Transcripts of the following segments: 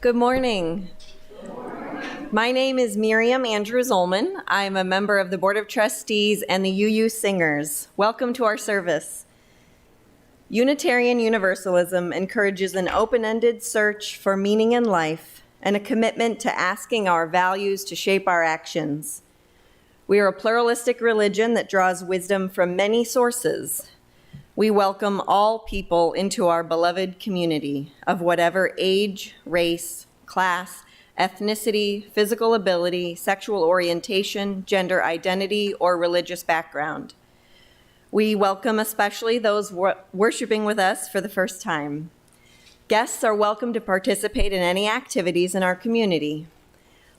Good morning. My name is Miriam Andrews-Ullman. I'm a member of the Board of Trustees and the UU Singers. Welcome to our service. Unitarian Universalism encourages an open-ended search for meaning in life and a commitment to asking our values to shape our actions. We are a pluralistic religion that draws wisdom from many sources. We welcome all people into our beloved community of whatever age, race, class, ethnicity, physical ability, sexual orientation, gender identity, or religious background. We welcome especially those worshiping with us for the first time. Guests are welcome to participate in any activities in our community.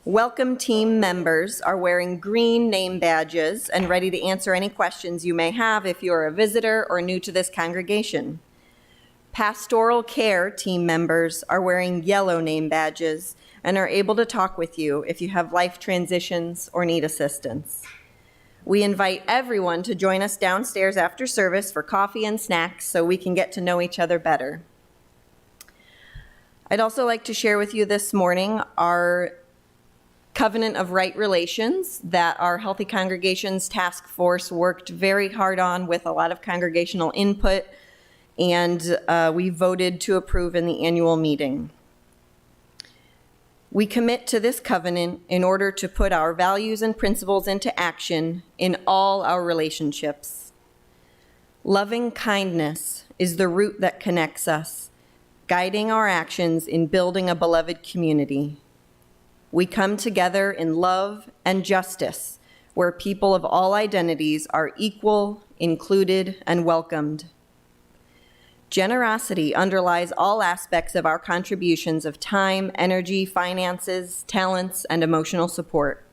Welcome team members are wearing green name badges and ready to answer any questions you may have if you're a visitor or new to this congregation. Pastoral care team members are wearing yellow name badges and are able to talk with you if you have life transitions or need assistance. We invite everyone to join us downstairs after service for coffee and snacks so we can get to know each other better. I'd also like to share with you this morning our Covenant of Right Relations that our Healthy Congregations Task Force worked very hard on with a lot of congregational input, and we voted to approve in the annual meeting. We commit to this covenant in order to put our values and principles into action in all our relationships. Loving kindness is the root that connects us, guiding our actions in building a beloved community. We come together in love and justice, where people of all identities are equal, included, and welcomed. Generosity underlies all aspects of our contributions of time, energy, finances, talents, and emotional support.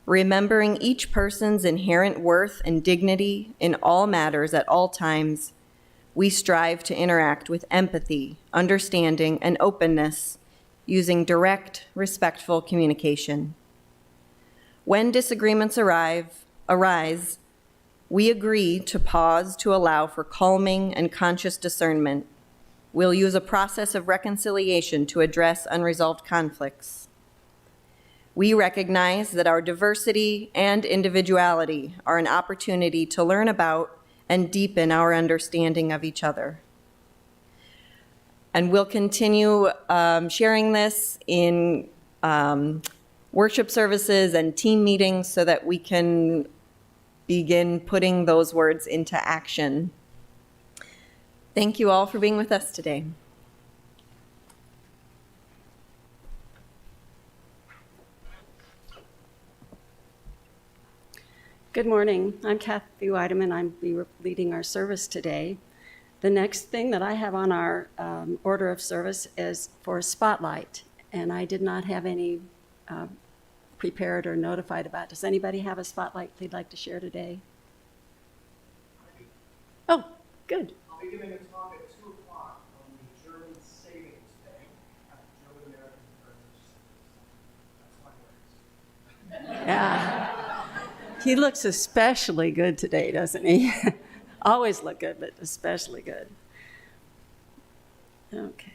Remembering each person's inherent worth and dignity in all matters at all times, we strive to interact with empathy, understanding, and openness, using direct, respectful communication. When disagreements arise, we agree to pause to allow for calming and conscious discernment. We'll use a process of reconciliation to address unresolved conflicts. We recognize that our diversity and individuality are an opportunity to learn about and deepen our understanding of each other. And we'll continue sharing this in worship services and team meetings so that we can begin putting those words into action. Thank you all for being with us today. Good morning. I'm Cathy Weideman. I'm leading our service today. The next thing that I have on our order of service is for a spotlight, and I did not have any prepared or notified about. Does anybody have a spotlight they'd like to share today? Oh, good. I'll be giving a talk at 2 o'clock on the German Savings Bank at the German American Heritage Center. That's my words. Yeah. He looks especially good today, doesn't he? Always look good, but especially good. Okay.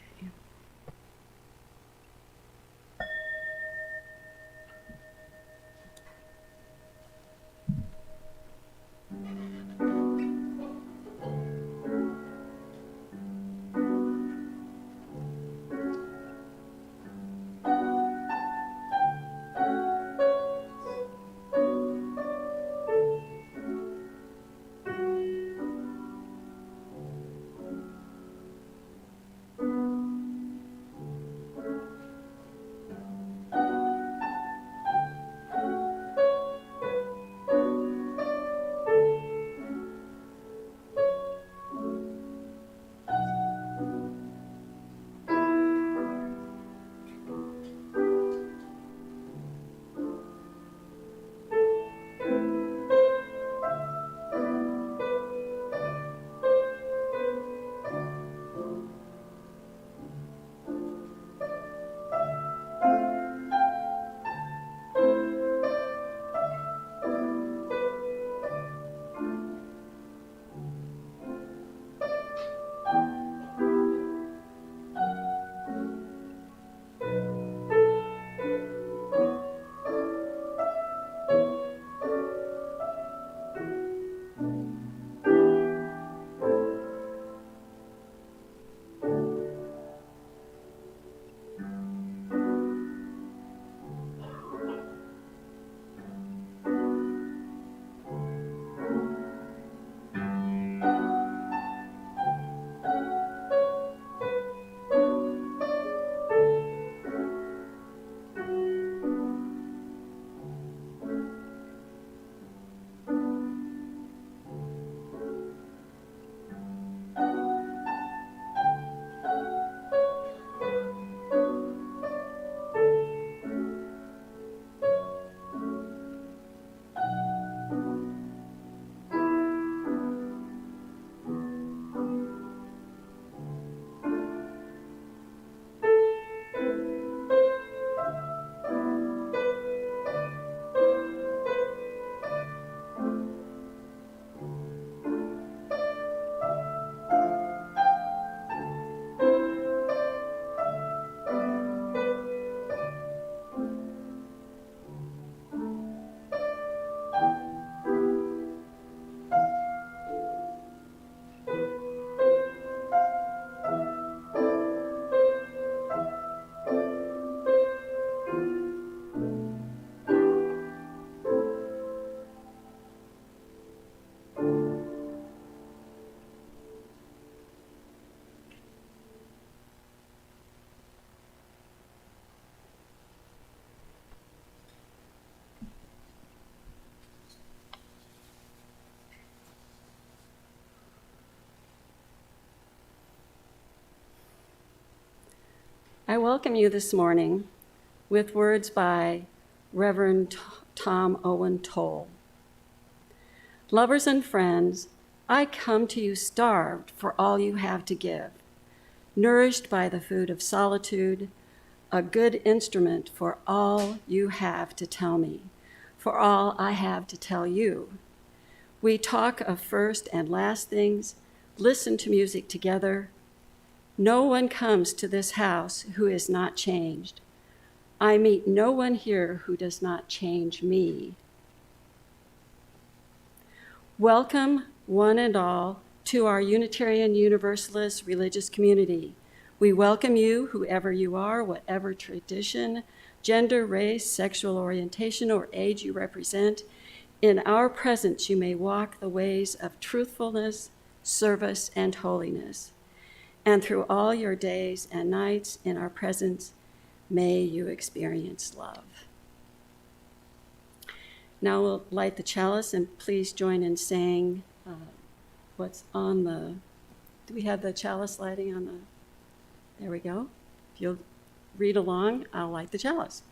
I welcome you this morning with words by Reverend Tom Owen Toll. Lovers and friends, I come to you starved for all you have to give, nourished by the food of solitude, a good instrument for all you have to tell me, for all I have to tell you. We talk of first and last things, listen to music together. No one comes to this house who is not changed. I meet no one here who does not change me. Welcome, one and all, to our Unitarian Universalist religious community. We welcome you, whoever you are, whatever tradition, gender, race, sexual orientation, or age you represent. In our presence, you may walk the ways of truthfulness, service, and holiness. And through all your days and nights in our presence, may you experience love. Now we'll light the chalice, and please join in saying what's on the, do we have the chalice lighting on the, there we go. If you'll read along, I'll light the chalice.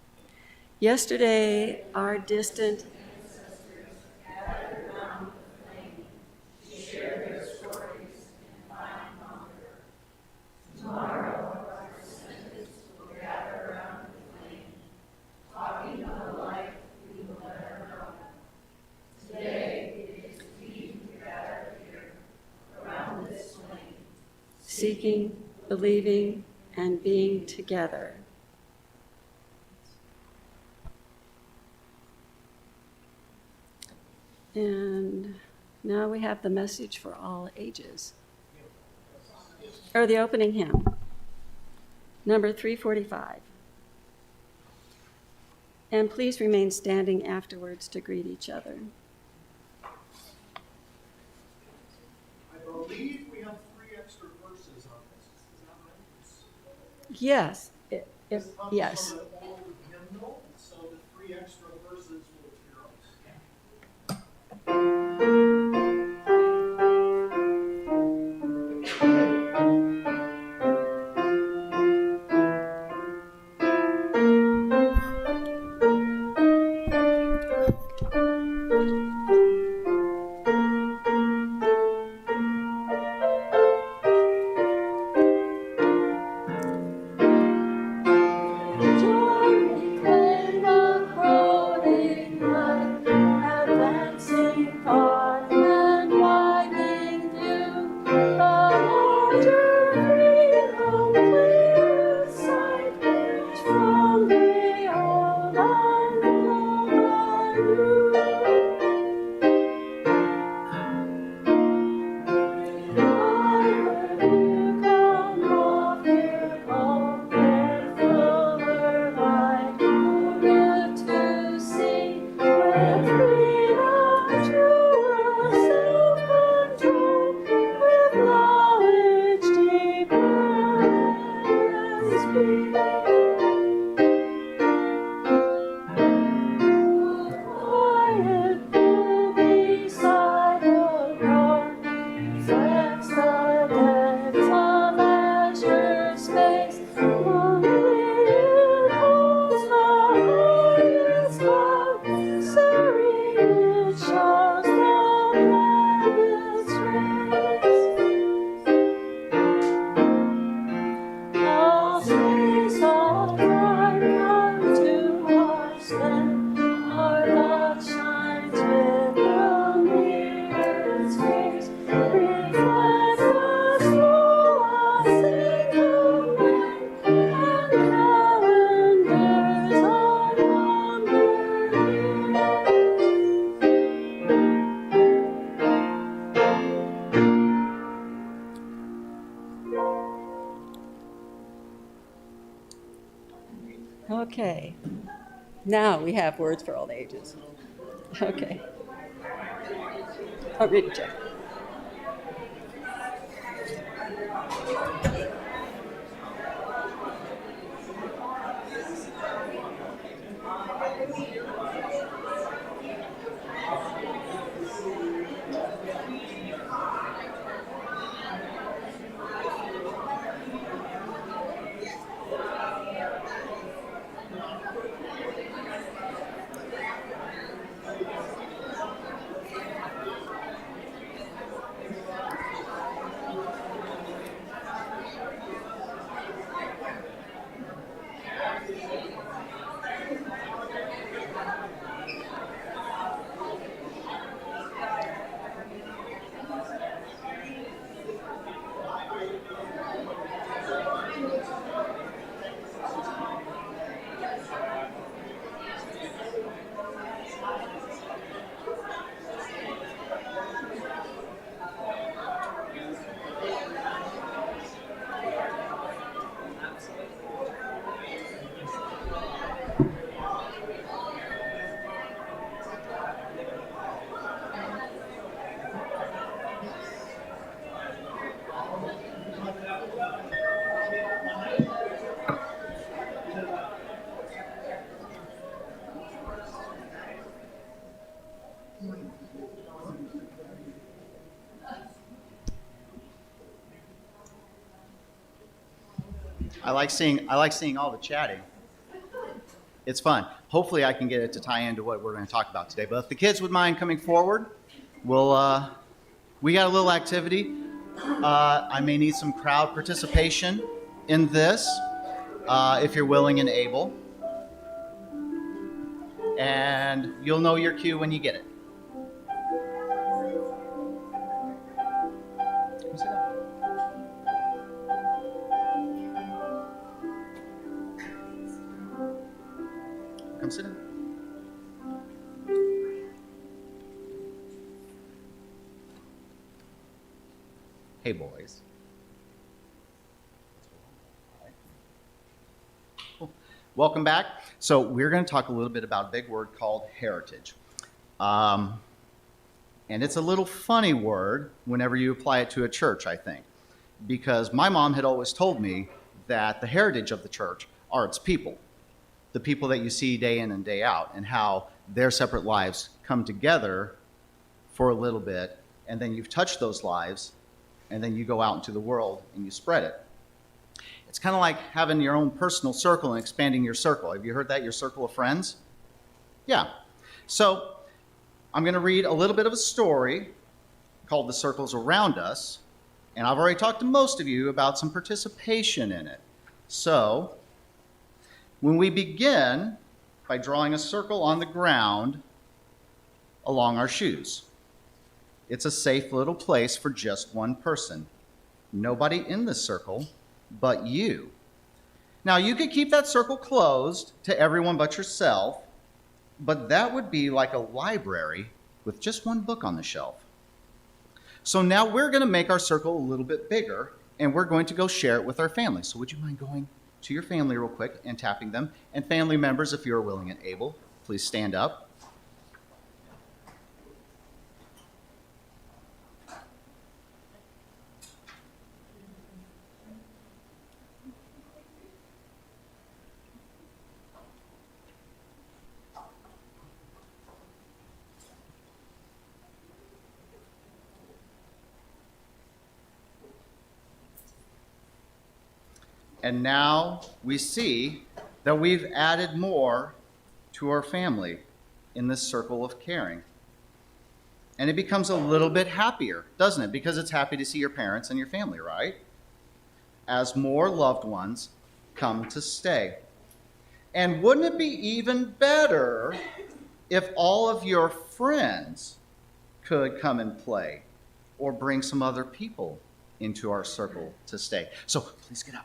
Yesterday, our distant seeking, believing, and being together. And now we have the message for all ages, or the opening hymn, number 345. And please remain standing afterwards to greet each other. I believe we have 3 extra verses on this. Is that right? Yes, This comes yes. from an old hymnal, so the 3 extra verses will appear on the screen. Okay. Now we have words for all ages. Okay. I'll read it, Jeff. I like seeing all the chatting. It's fun. Hopefully I can get it to tie into what we're going to talk about today. But if the kids would mind coming forward, we got a little activity. I may need some crowd participation in this, if you're willing and able. And you'll know your cue when you get it. Come sit down. Hey, boys. Cool. Welcome back. So we're going to talk a little bit about a big word called heritage. And it's a little funny word whenever you apply it to a church, I think, because my mom had always told me that the heritage of the church are its people, the people that you see day in and day out, and how their separate lives come together for a little bit, and then you've touched those lives, and then you go out into the world and you spread it. It's kind of like having your own personal circle and expanding your circle. Have you heard that, your circle of friends? Yeah. So I'm going to read a little bit of a story called The Circles Around Us, and I've already talked to most of you about some participation in it. So when we begin by drawing a circle on the ground along our shoes, it's a safe little place for just one person. Nobody in the circle but you. Now, you could keep that circle closed to everyone but yourself, but that would be like a library with just one book on the shelf. So now we're going to make our circle a little bit bigger, and we're going to go share it with our family. So would you mind going to your family real quick and tapping them? And family members, if you're willing and able, please stand up. And now we see that we've added more to our family in this circle of caring. And it becomes a little bit happier, doesn't it? Because it's happy to see your parents and your family, right? As more loved ones come to stay. And wouldn't it be even better if all of your friends could come and play or bring some other people into our circle to stay? So please get up.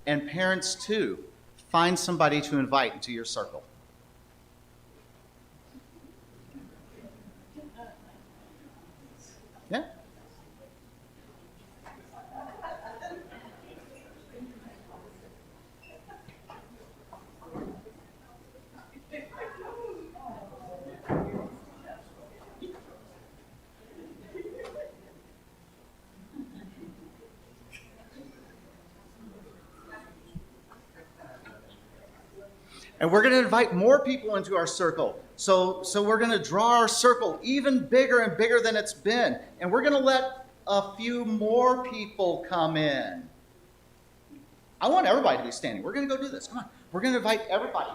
And parents, too, find somebody to invite into your circle. Yeah? And we're going to invite more people into our circle. So we're going to draw our circle even bigger and bigger than it's been. And we're going to let a few more people come in. I want everybody to be standing. We're going to go do this. Come on. We're going to invite everybody.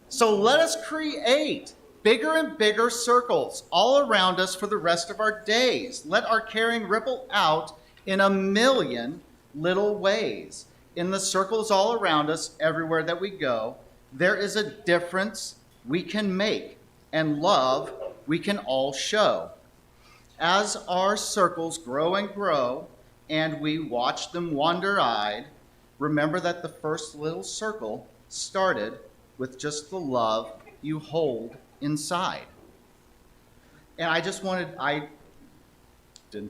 So let us create bigger and bigger circles all around us for the rest of our days. Let our caring ripple out in a million little ways. In the circles all around us, everywhere that we go, there is a difference we can make and love we can all show. As our circles grow and grow, and we watch them wonder-eyed, remember that the first little circle started with just the love you hold inside. And I didn't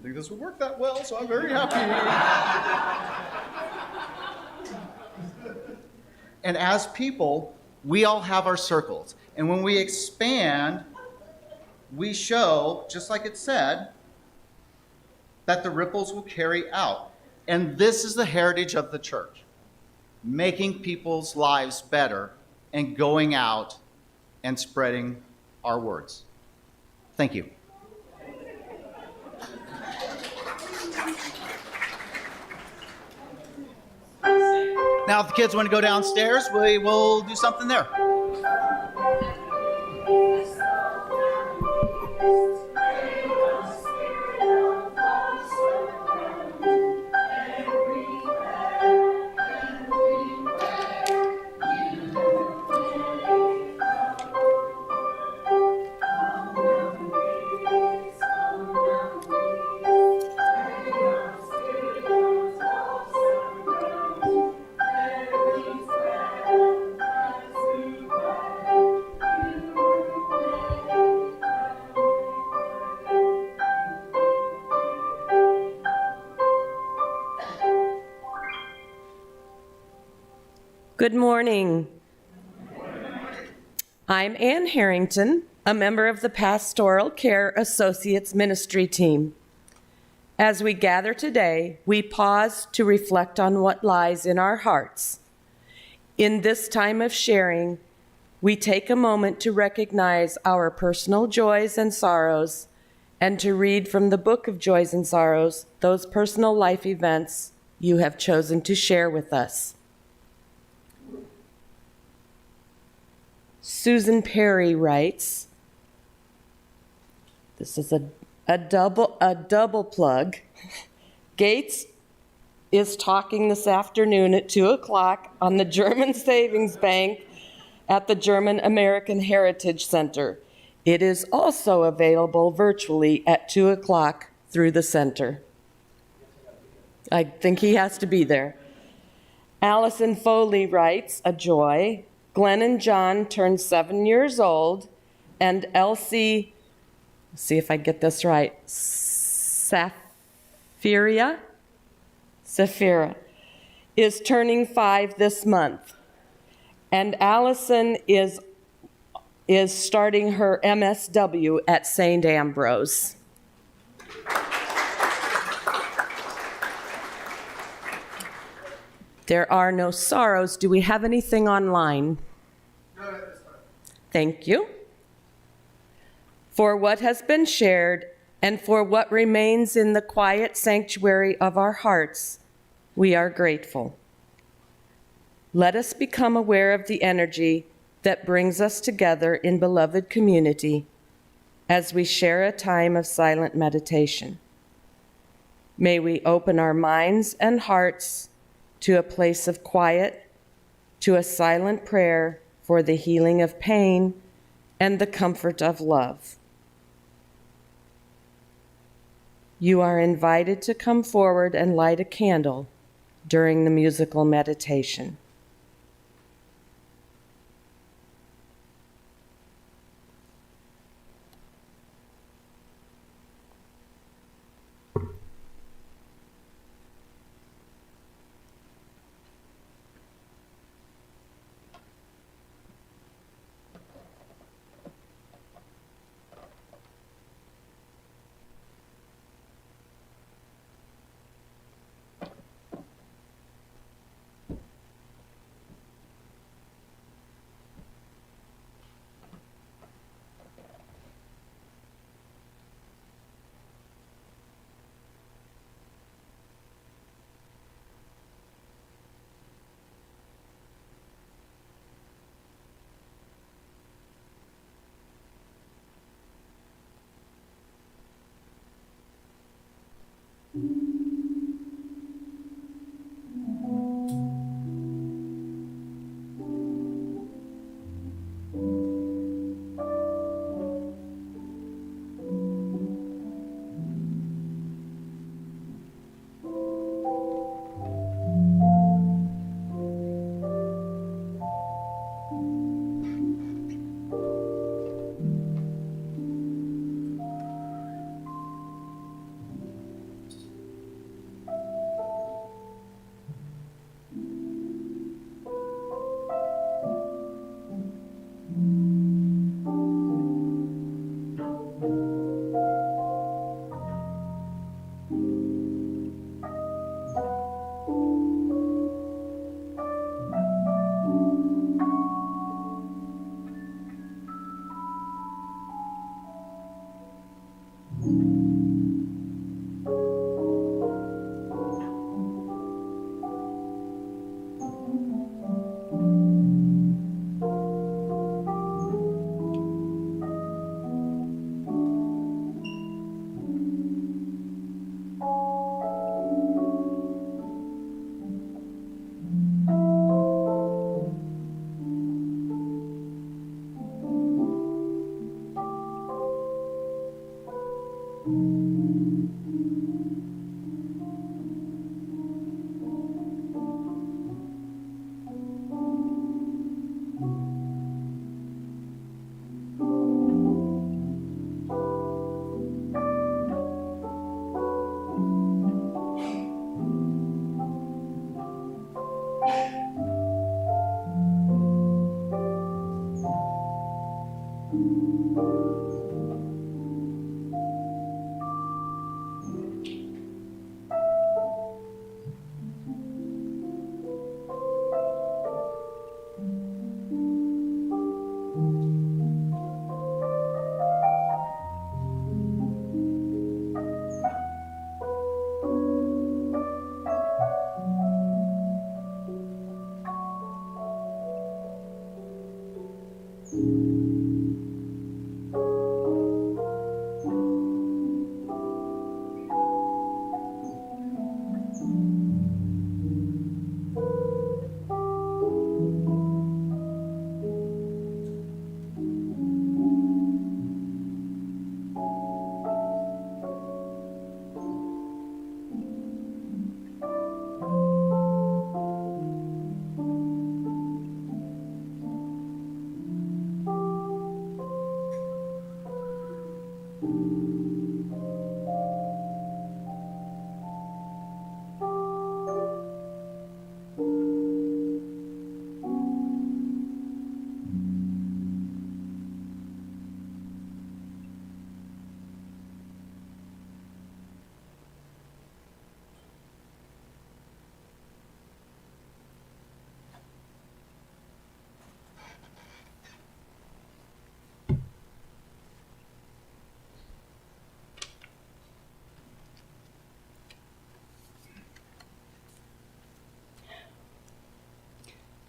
think this would work that well, so I'm very happy. And as people, we all have our circles. And when we expand, we show, just like it said, that the ripples will carry out. And this is the heritage of the church, making people's lives better and going out and spreading our words. Thank you. Now, if the kids want to go downstairs, we will do something there. Good morning. I'm Ann Harrington, a member of the Pastoral Care Associates Ministry team. As we gather today, we pause to reflect on what lies in our hearts. In this time of sharing, we take a moment to recognize our personal joys and sorrows and to read from the book of joys and sorrows those personal life events you have chosen to share with us. Susan Perry writes, this is a double plug. Gates is talking this afternoon at 2 o'clock on the German Savings Bank at the German American Heritage Center. It is also available virtually at 2 o'clock through the center. I think he has to be there. Allison Foley writes, a joy. Glenn and John turned 7 years old, and Elsie, see if I get this right, Saphira is turning 5 this month. And Allison is starting her MSW at St. Ambrose. There are no sorrows. Do we have anything online? No, that's fine. Thank you. For what has been shared and for what remains in the quiet sanctuary of our hearts, we are grateful. Let us become aware of the energy that brings us together in beloved community as we share a time of silent meditation. May we open our minds and hearts to a place of quiet, to a silent prayer for the healing of pain and the comfort of love. You are invited to come forward and light a candle during the musical meditation.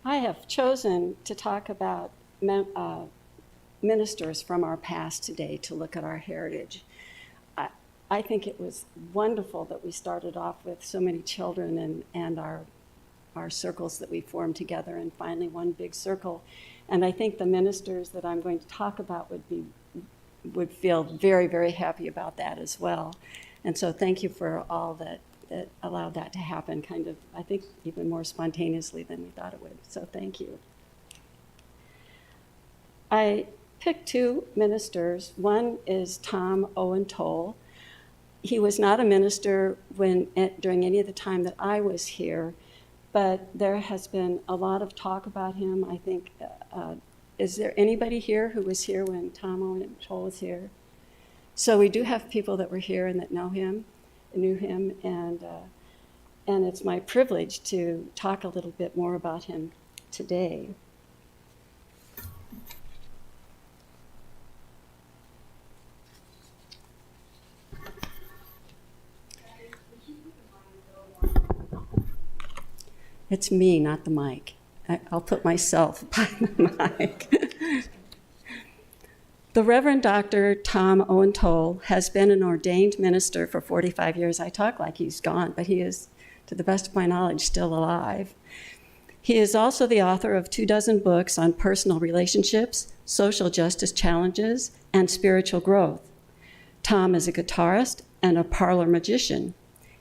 I have chosen to talk about ministers from our past today to look at our heritage. I think it was wonderful that we started off with so many children and our circles that we formed together, and finally one big circle. And I think the ministers that I'm going to talk about would feel very, very happy about that as well. And so thank you for all that allowed that to happen, kind of, I think, even more spontaneously than we thought it would. So thank you. I picked two ministers. One is Tom Owen Toll. He was not a minister during any of the time that I was here, but there has been a lot of talk about him. I think, is there anybody here who was here when Tom Owen Toll was here? So we do have people that were here and that knew him, and it's my privilege to talk a little bit more about him today. It's me, not the mic. I'll put myself by the mic. The Reverend Dr. Tom Owen Toll has been an ordained minister for 45 years. I talk like he's gone, but he is, to the best of my knowledge, still alive. He is also the author of 24 books on personal relationships, social justice challenges, and spiritual growth. Tom is a guitarist and a parlor magician.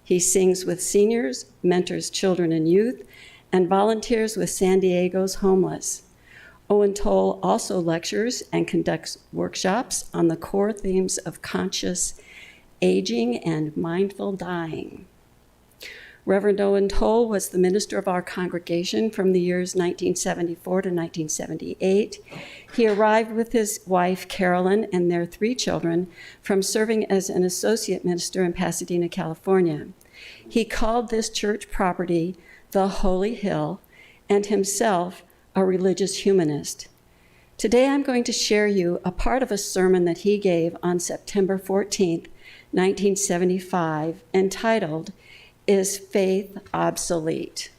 He sings with seniors, mentors children and youth, and volunteers with San Diego's homeless. Owen Toll also lectures and conducts workshops on the core themes of conscious aging and mindful dying. Reverend Owen Toll was the minister of our congregation from the years 1974 to 1978. He arrived with his wife, Carolyn, and their 3 children from serving as an associate minister in Pasadena, California. He called this church property the Holy Hill, and himself a religious humanist. Today I'm going to share you a part of a sermon that he gave on September 14th, 1975, entitled, "Is Faith Obsolete?"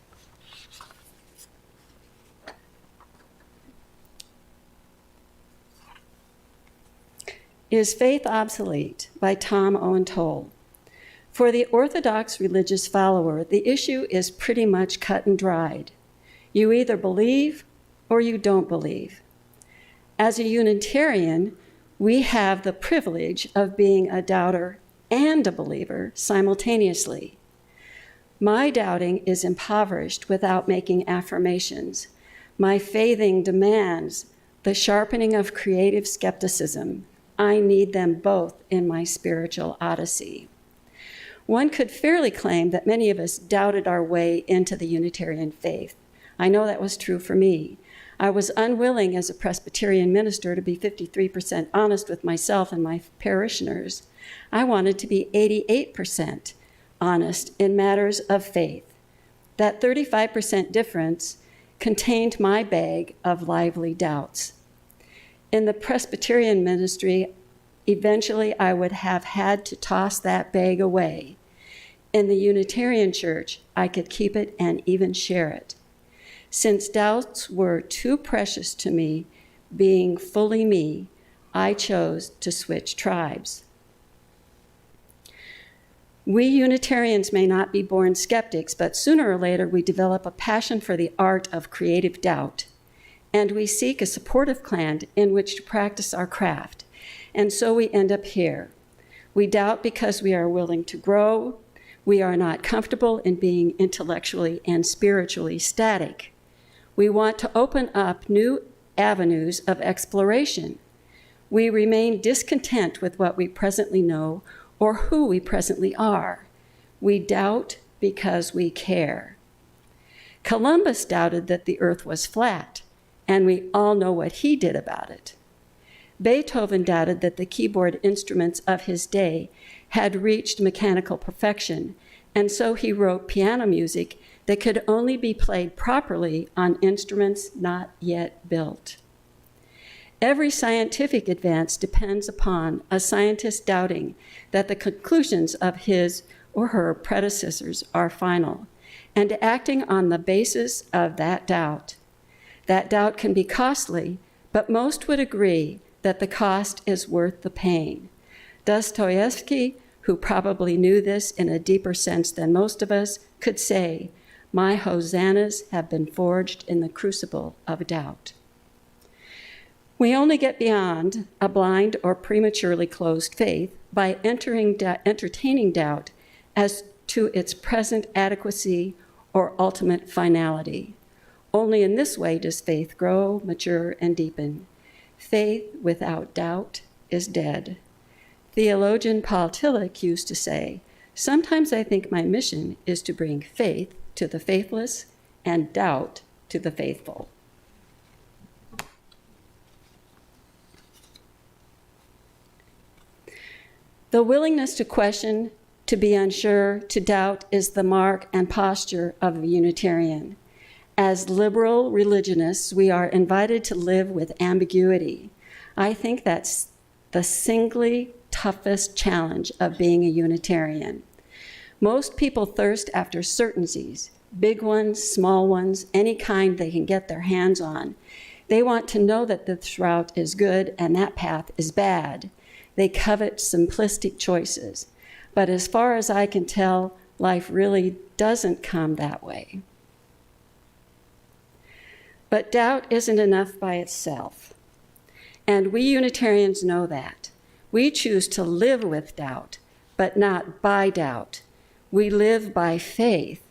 Is Faith Obsolete? By Tom Owen Toll. For the Orthodox religious follower, the issue is pretty much cut and dried. You either believe or you don't believe. As a Unitarian, we have the privilege of being a doubter and a believer simultaneously. My doubting is impoverished without making affirmations. My faithing demands the sharpening of creative skepticism. I need them both in my spiritual odyssey. One could fairly claim that many of us doubted our way into the Unitarian faith. I know that was true for me. I was unwilling as a Presbyterian minister to be 53% honest with myself and my parishioners. I wanted to be 88% honest in matters of faith. That 35% difference contained my bag of lively doubts. In the Presbyterian ministry, eventually I would have had to toss that bag away. In the Unitarian church, I could keep it and even share it. Since doubts were too precious to me, being fully me, I chose to switch tribes. We Unitarians may not be born skeptics, but sooner or later we develop a passion for the art of creative doubt, and we seek a supportive clan in which to practice our craft. And so we end up here. We doubt because we are willing to grow. We are not comfortable in being intellectually and spiritually static. We want to open up new avenues of exploration. We remain discontent with what we presently know or who we presently are. We doubt because we care. Columbus doubted that the earth was flat, and we all know what he did about it. Beethoven doubted that the keyboard instruments of his day had reached mechanical perfection, and so he wrote piano music that could only be played properly on instruments not yet built. Every scientific advance depends upon a scientist doubting that the conclusions of his or her predecessors are final, and acting on the basis of that doubt. That doubt can be costly, but most would agree that the cost is worth the pain. Dostoevsky, who probably knew this in a deeper sense than most of us, could say, "My hosannas have been forged in the crucible of doubt." We only get beyond a blind or prematurely closed faith by entertaining doubt as to its present adequacy or ultimate finality. Only in this way does faith grow, mature, and deepen. Faith without doubt is dead. Theologian Paul Tillich used to say, "Sometimes I think my mission is to bring faith to the faithless and doubt to the faithful." The willingness to question, to be unsure, to doubt is the mark and posture of a Unitarian. As liberal religionists, we are invited to live with ambiguity. I think that's the singly toughest challenge of being a Unitarian. Most people thirst after certainties, big ones, small ones, any kind they can get their hands on. They want to know that this route is good and that path is bad. They covet simplistic choices. But as far as I can tell, life really doesn't come that way. But doubt isn't enough by itself. And we Unitarians know that. We choose to live with doubt, but not by doubt. We live by faith,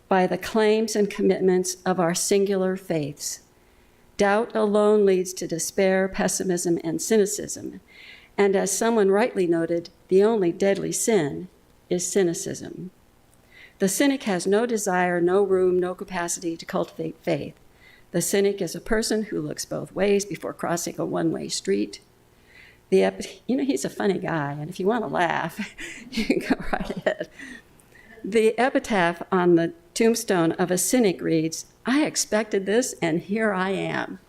by the claims and commitments of our singular faiths. Doubt alone leads to despair, pessimism, and cynicism. And as someone rightly noted, the only deadly sin is cynicism. The cynic has no desire, no room, no capacity to cultivate faith. The cynic is a person who looks both ways before crossing a one-way street. He's a funny guy, and if you want to laugh, you can go right ahead. The epitaph on the tombstone of a cynic reads, "I expected this, and here I am."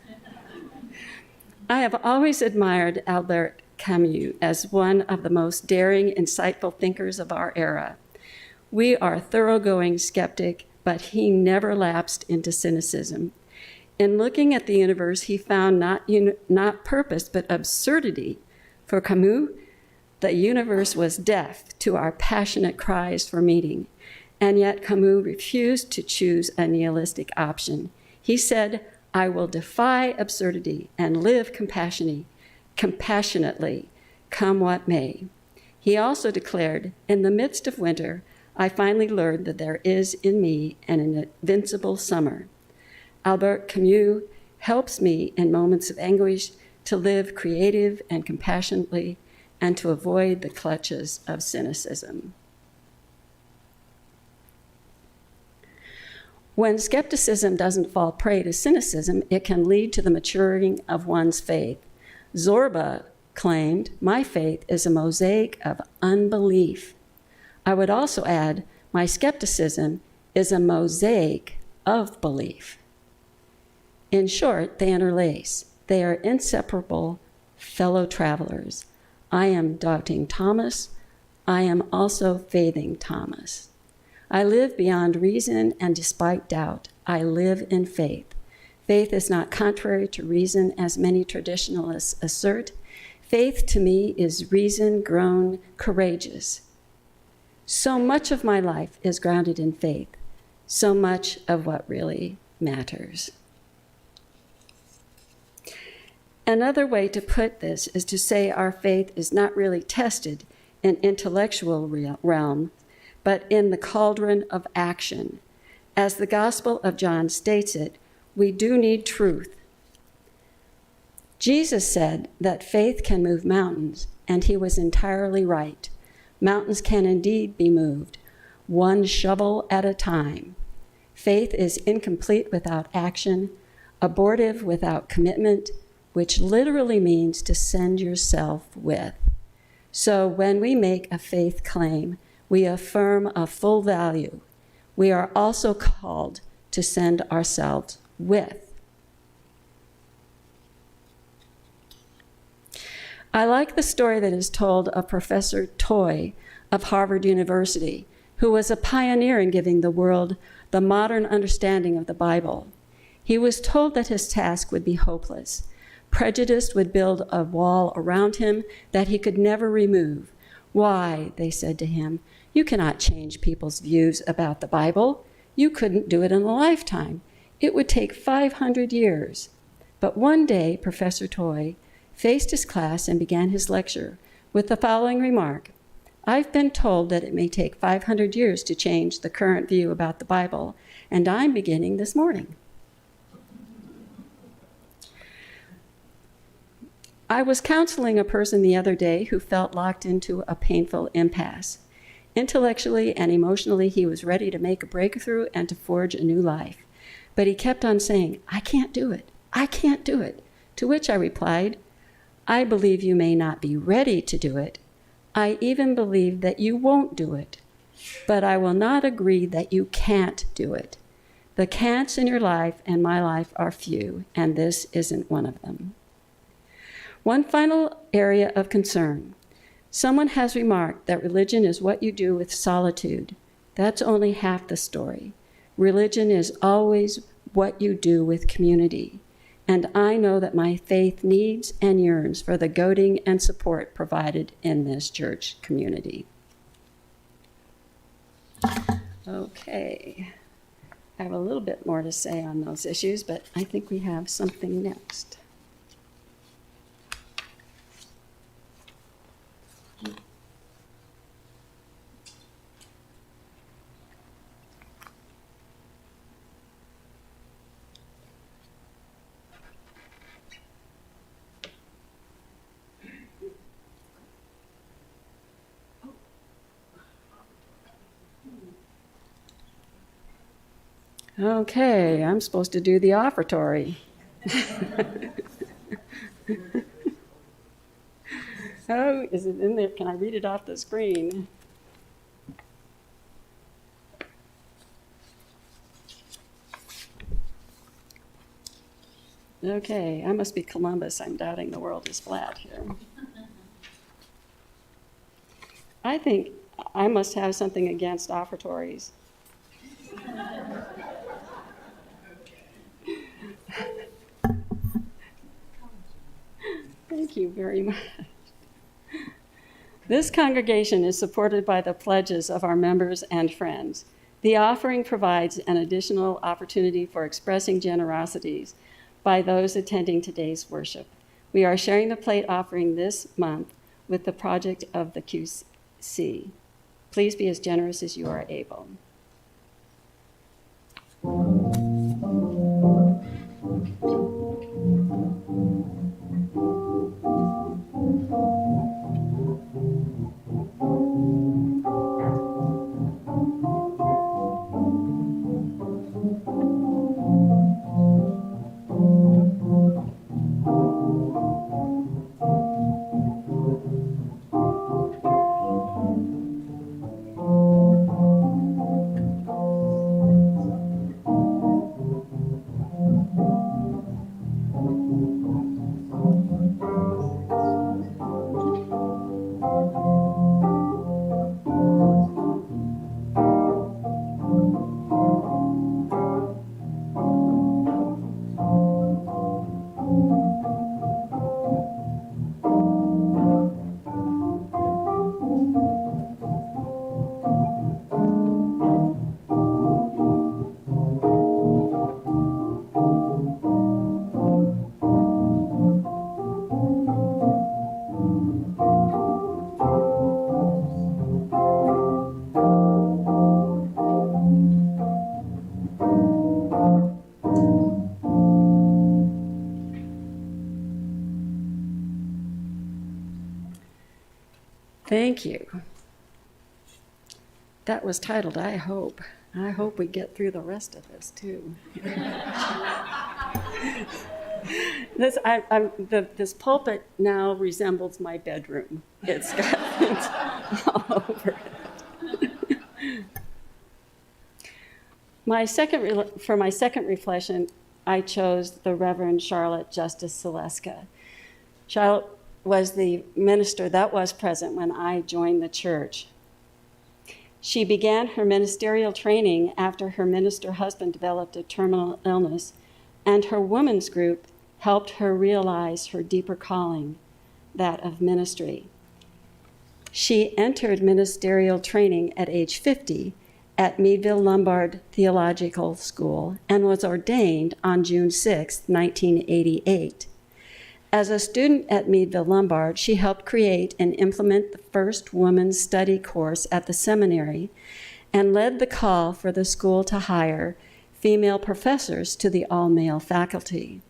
I have always admired Albert Camus as one of the most daring, insightful thinkers of our era. We are a thoroughgoing skeptic, but he never lapsed into cynicism. In looking at the universe, he found not purpose, but absurdity. For Camus, the universe was deaf to our passionate cries for meaning, and yet Camus refused to choose a nihilistic option. He said, "I will defy absurdity and live compassionately, come what may." He also declared, "In the midst of winter, I finally learned that there is in me an invincible summer." Albert Camus helps me in moments of anguish to live creative and compassionately and to avoid the clutches of cynicism. When skepticism doesn't fall prey to cynicism, it can lead to the maturing of one's faith. Zorba claimed, "My faith is a mosaic of unbelief." I would also add, my skepticism is a mosaic of belief. In short, they interlace. They are inseparable fellow travelers. I am doubting Thomas. I am also faithing Thomas. I live beyond reason, and despite doubt, I live in faith. Faith is not contrary to reason, as many traditionalists assert. Faith to me is reason grown courageous. So much of my life is grounded in faith, so much of what really matters. Another way to put this is to say our faith is not really tested in intellectual realm, but in the cauldron of action. As the Gospel of John states it, we do need truth. Jesus said that faith can move mountains, and he was entirely right. Mountains can indeed be moved, one shovel at a time. Faith is incomplete without action, abortive without commitment, which literally means to send yourself with. So when we make a faith claim, we affirm a full value. We are also called to send ourselves with. I like the story that is told of Professor Toy of Harvard University, who was a pioneer in giving the world the modern understanding of the Bible. He was told that his task would be hopeless. Prejudice would build a wall around him that he could never remove. "Why," they said to him, "you cannot change people's views about the Bible. You couldn't do it in a lifetime. It would take 500 years. But one day, Professor Toy faced his class and began his lecture with the following remark: "I've been told that it may take 500 years to change the current view about the Bible, and I'm beginning this morning." I was counseling a person the other day who felt locked into a painful impasse. Intellectually and emotionally, he was ready to make a breakthrough and to forge a new life. But he kept on saying, "I can't do it. I can't do it." To which I replied, "I believe you may not be ready to do it. I even believe that you won't do it. But I will not agree that you can't do it. The can'ts in your life and my life are few, and this isn't one of them." One final area of concern. Someone has remarked that religion is what you do with solitude. That's only half the story. Religion is always what you do with community. And I know that my faith needs and yearns for the goading and support provided in this church community. Okay. I have a little bit more to say on those issues, but I think we have something next. Okay, I'm supposed to do the offertory. Oh, is it in there? Can I read it off the screen? Okay, I must be Columbus. I'm doubting the world is flat here. I think I must have something against offertories. Thank you very much. This congregation is supported by the pledges of our members and friends. The offering provides an additional opportunity for expressing generosities by those attending today's worship. We are sharing the plate offering this month with the project of the QC. Please be as generous as you are able. Thank you. That was titled, I Hope. I hope we get through the rest of this, too. This pulpit now resembles my bedroom. It's got things all over it. For my second reflection, I chose the Reverend Charlotte Justice Zaleska. Charlotte was the minister that was present when I joined the church. She began her ministerial training after her minister husband developed a terminal illness and her women's group helped her realize her deeper calling, that of ministry. She entered ministerial training at age 50 at Meadville Lombard Theological School and was ordained on June 6, 1988. As a student at Meadville Lombard, she helped create and implement the first women's study course at the seminary and led the call for the school to hire female professors to the all-male faculty.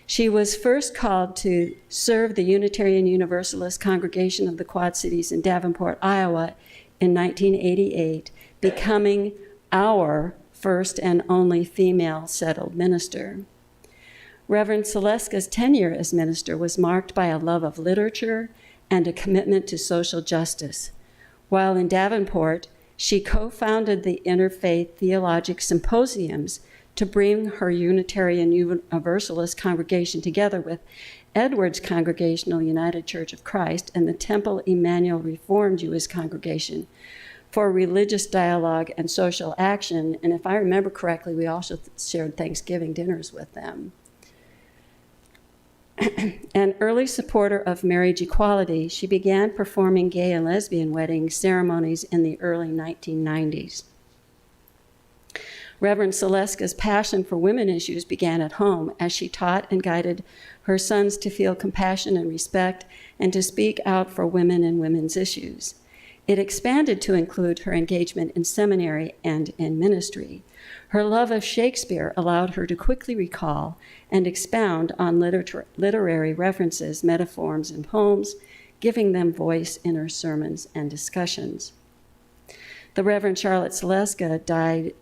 She was first called to serve the Unitarian Universalist congregation of the Quad Cities in Davenport, Iowa in 1988, becoming our first and only female settled minister. Reverend Seleska's tenure as minister was marked by a love of literature and a commitment to social justice. While in Davenport, she co-founded the Interfaith Theologic Symposiums to bring her Unitarian Universalist congregation together with Edwards Congregational United Church of Christ and the Temple Emmanuel Reformed Jewish Congregation for religious dialogue and social action. And if I remember correctly, we also shared Thanksgiving dinners with them. An early supporter of marriage equality, she began performing gay and lesbian wedding ceremonies in the early 1990s. Reverend Seleska's passion for women issues began at home as she taught and guided her sons to feel compassion and respect and to speak out for women and women's issues. It expanded to include her engagement in seminary and in ministry. Her love of Shakespeare allowed her to quickly recall and expound on literary references, metaphors, and poems, giving them voice in her sermons and discussions. The Reverend Charlotte Seleska died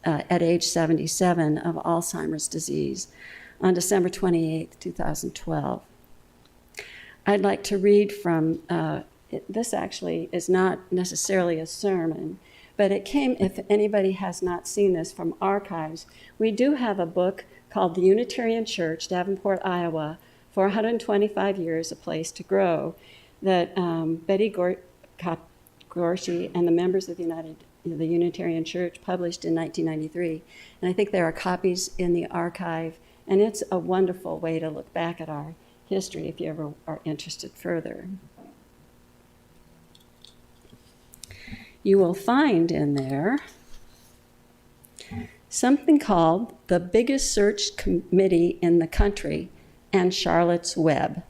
at age 77 of Alzheimer's disease on December 28, 2012. I'd like to read from, this actually is not necessarily a sermon, but it came, if anybody has not seen this, from archives. We do have a book called The Unitarian Church, Davenport, Iowa, for 125 Years, A Place to Grow, that Betty Gorshi and the members of the Unitarian Church published in 1993. And I think there are copies in the archive, and it's a wonderful way to look back at our history if you ever are interested further. You will find in there something called the biggest search committee in the country and Charlotte's Web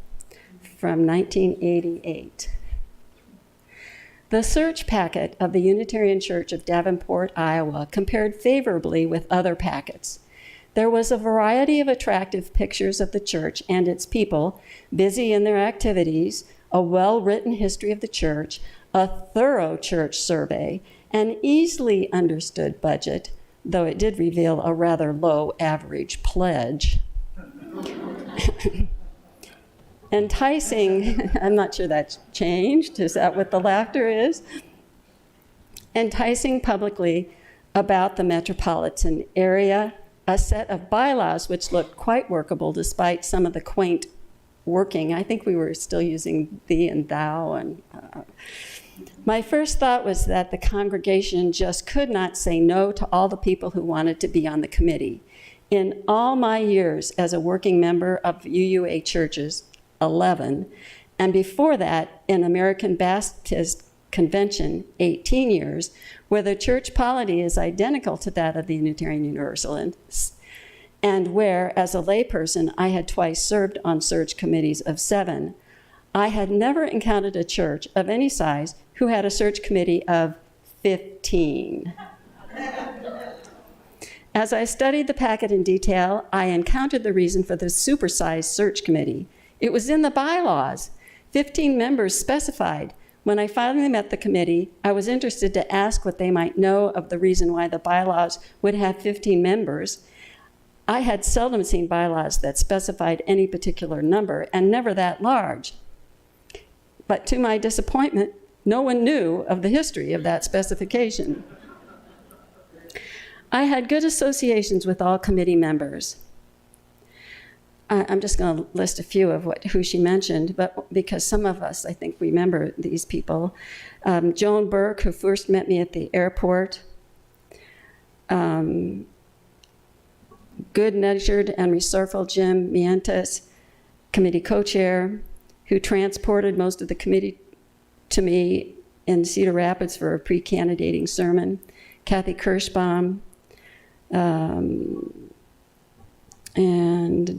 from 1988. The search packet of the Unitarian Church of Davenport, Iowa, compared favorably with other packets. There was a variety of attractive pictures of the church and its people, busy in their activities, a well-written history of the church, a thorough church survey, an easily understood budget, though it did reveal a rather low average pledge. Enticing, I'm not sure that's changed, is that what the laughter is? Enticing publicly about the metropolitan area, a set of bylaws which looked quite workable despite some of the quaint working. I think we were still using thee and thou. And my first thought was that the congregation just could not say no to all the people who wanted to be on the committee. In all my years as a working member of UUA churches, 11, and before that in American Baptist Convention, 18 years, where the church polity is identical to that of the Unitarian Universalists, and where, as a layperson, I had twice served on search committees of 7, I had never encountered a church of any size who had a search committee of 15. As I studied the packet in detail, I encountered the reason for the supersized search committee. It was in the bylaws. 15 members specified. When I finally met the committee, I was interested to ask what they might know of the reason why the bylaws would have 15 members. I had seldom seen bylaws that specified any particular number, and never that large. But to my disappointment, no one knew of the history of that specification. I had good associations with all committee members. I'm just going to list a few of who she mentioned, but because some of us, I think, remember these people. Joan Burke, who first met me at the airport. good-natured and resourceful Jim Mientes, committee co-chair, who transported most of the committee to me in Cedar Rapids for a pre-candidating sermon, Kathy Kirschbaum, and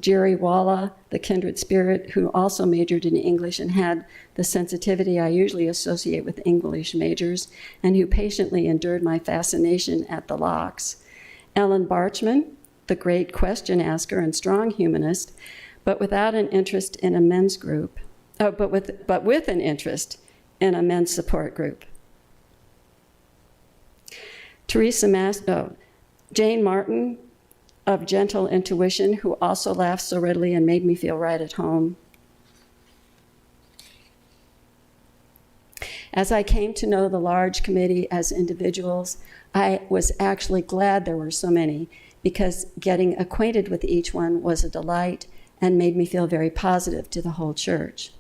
Jerry Walla, the kindred spirit, who also majored in English and had the sensitivity I usually associate with English majors, and who patiently endured my fascination at the locks. Ellen Barchman, the great question asker and strong humanist, but without an interest in a men's group, but with an interest in a men's support group. Jane Martin, of gentle intuition, who also laughed so readily and made me feel right at home. As I came to know the large committee as individuals, I was actually glad there were so many, because getting acquainted with each one was a delight and made me feel very positive to the whole church.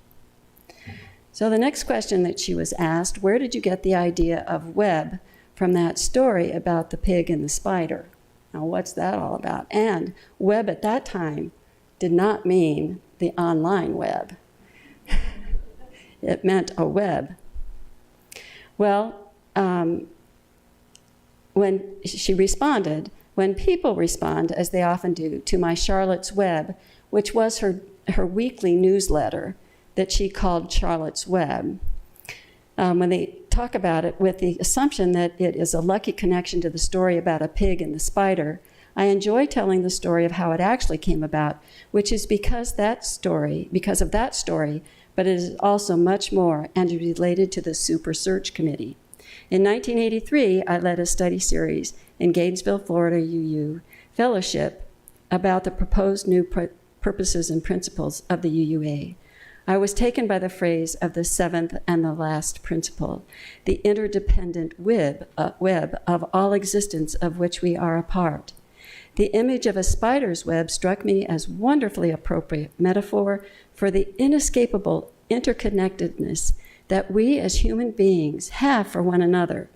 So the next question that she was asked, where did you get the idea of web from that story about the pig and the spider? Now, what's that all about? And web at that time did not mean the online web. It meant a web. Well, when she responded, when people respond, as they often do, to my Charlotte's Web, which was her weekly newsletter that she called Charlotte's Web, when they talk about it with the assumption that it is a lucky connection to the story about a pig and the spider, I enjoy telling the story of how it actually came about, which is because of that story, but it is also much more and related to the Super Search Committee. In 1983, I led a study series in Gainesville, Florida UU Fellowship about the proposed new purposes and principles of the UUA. I was taken by the phrase of the seventh and the last principle, the interdependent web of all existence of which we are a part. The image of a spider's web struck me as wonderfully appropriate metaphor for the inescapable interconnectedness that we as human beings have for one another,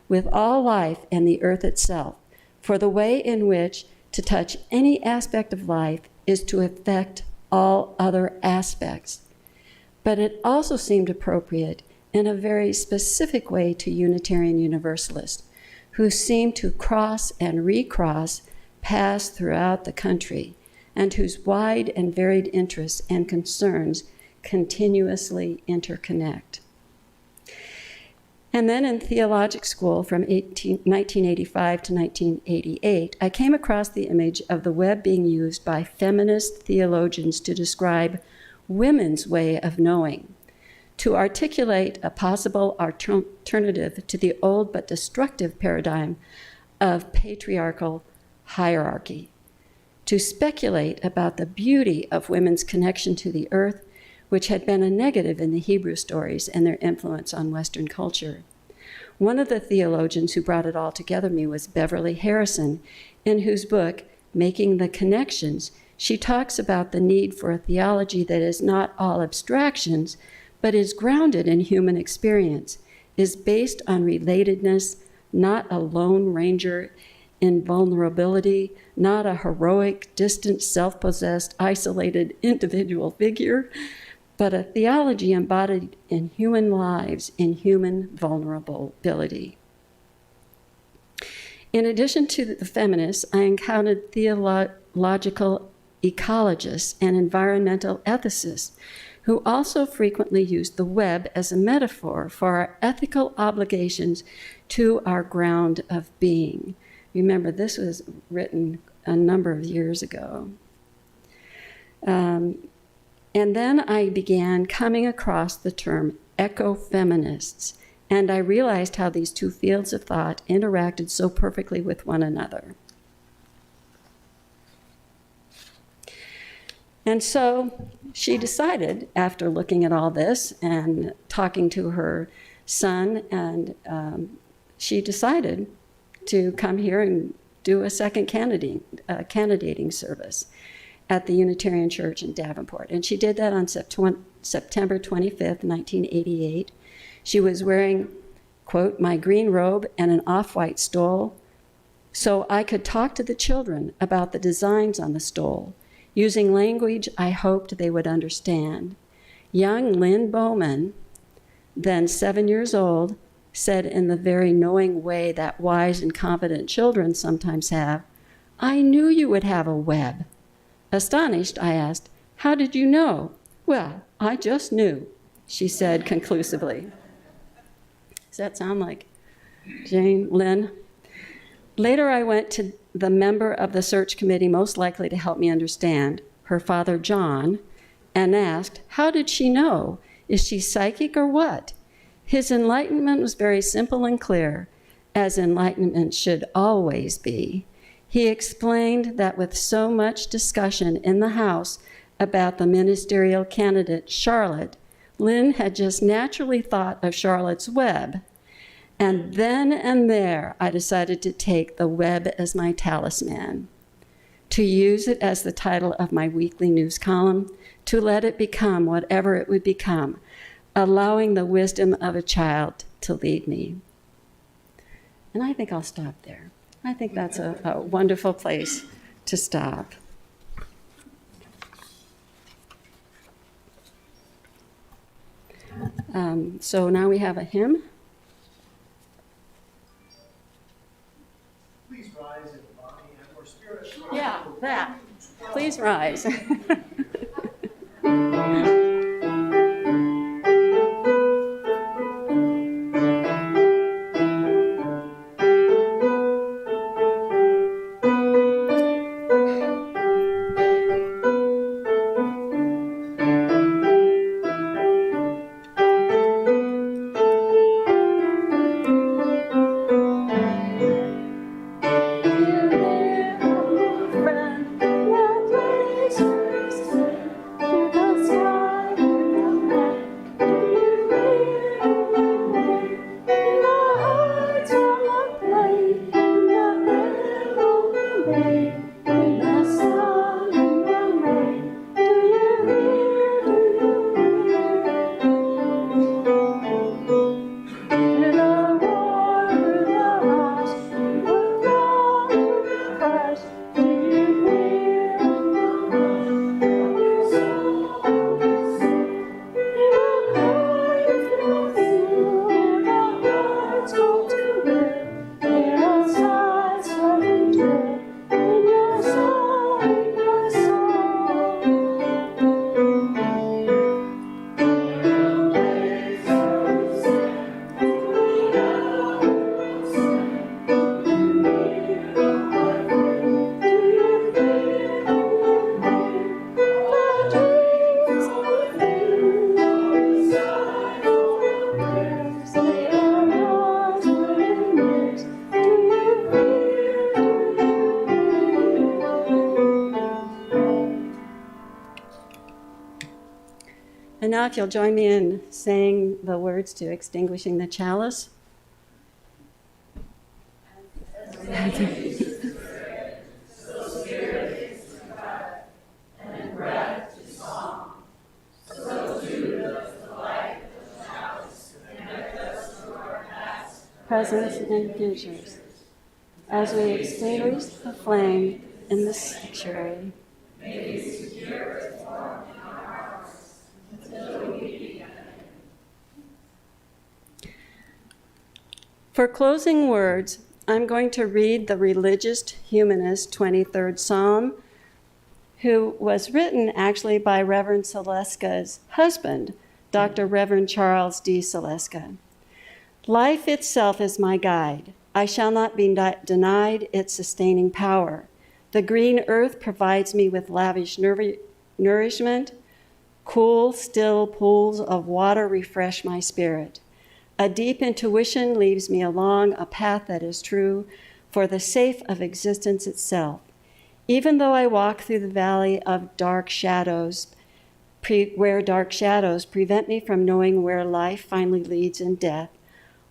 with all life and the earth itself, for the way in which to touch any aspect of life is to affect all other aspects. But it also seemed appropriate in a very specific way to Unitarian Universalists, who seem to cross and recross paths throughout the country, and whose wide and varied interests and concerns continuously interconnect. And then in theologic school from 1985 to 1988, I came across the image of the web being used by feminist theologians to describe women's way of knowing, to articulate a possible alternative to the old but destructive paradigm of patriarchal hierarchy, to speculate about the beauty of women's connection to the earth, which had been a negative in the Hebrew stories and their influence on Western culture. One of the theologians who brought it all together me was Beverly Harrison, in whose book, Making the Connections, she talks about the need for a theology that is not all abstractions, but is grounded in human experience, is based on relatedness, not a lone ranger in vulnerability, not a heroic, distant, self-possessed, isolated individual figure, but a theology embodied in human lives, in human vulnerability. In addition to the feminists, I encountered theological ecologists and environmental ethicists who also frequently used the web as a metaphor for our ethical obligations to our ground of being. Remember, this was written a number of years ago. And then I began coming across the term ecofeminists, and I realized how these two fields of thought interacted so perfectly with one another. And so she decided, after looking at all this and talking to her son, and she decided to come here and do a second candidating service at the Unitarian Church in Davenport. And she did that on September 25th, 1988. She was wearing, quote, my green robe and an off-white stole, so I could talk to the children about the designs on the stole, using language I hoped they would understand. Young Lynn Bowman, then 7 years old, said in the very knowing way that wise and confident children sometimes have, "I knew you would have a web." Astonished, I asked, "How did you know?" "Well, I just knew," she said conclusively. Does that sound like Jane, Lynn? Later, I went to the member of the search committee most likely to help me understand, her father, John, and asked, "How did she know? Is she psychic or what?" His enlightenment was very simple and clear, as enlightenment should always be. He explained that with so much discussion in the House about the ministerial candidate, Charlotte, Lynn had just naturally thought of Charlotte's web. And then and there, I decided to take the web as my talisman, to use it as the title of my weekly news column, to let it become whatever it would become, allowing the wisdom of a child to lead me. And I think I'll stop there. I think that's a wonderful place to stop. So now we have a hymn. Please rise in body and or spirit. Yeah, that. Please rise. And now if you'll join me in saying the words to Extinguishing the Chalice. Present and futures, as we extinguish the flame in the sanctuary. For closing words, I'm going to read the religious humanist 23rd Psalm, who was written actually by Reverend Saleska's husband, Dr. Reverend Charles D. Saleska. Life itself is my guide. I shall not be denied its sustaining power. The green earth provides me with lavish nourishment. Cool, still pools of water refresh my spirit. A deep intuition leads me along a path that is true for the sake of existence itself. Even though I walk through the valley of dark shadows, where dark shadows prevent me from knowing where life finally leads in death,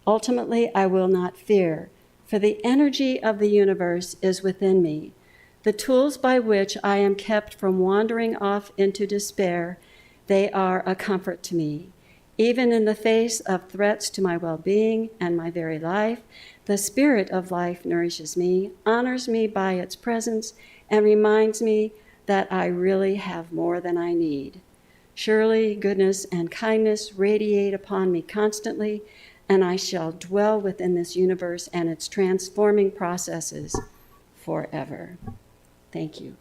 ultimately I will not fear, for the energy of the universe is within me. The tools by which I am kept from wandering off into despair, they are a comfort to me. Even in the face of threats to my well-being and my very life, the Spirit of life nourishes me, honors me by its presence, and reminds me that I really have more than I need. Surely goodness and kindness radiate upon me constantly, and I shall dwell within this universe and its transforming processes forever. Thank you.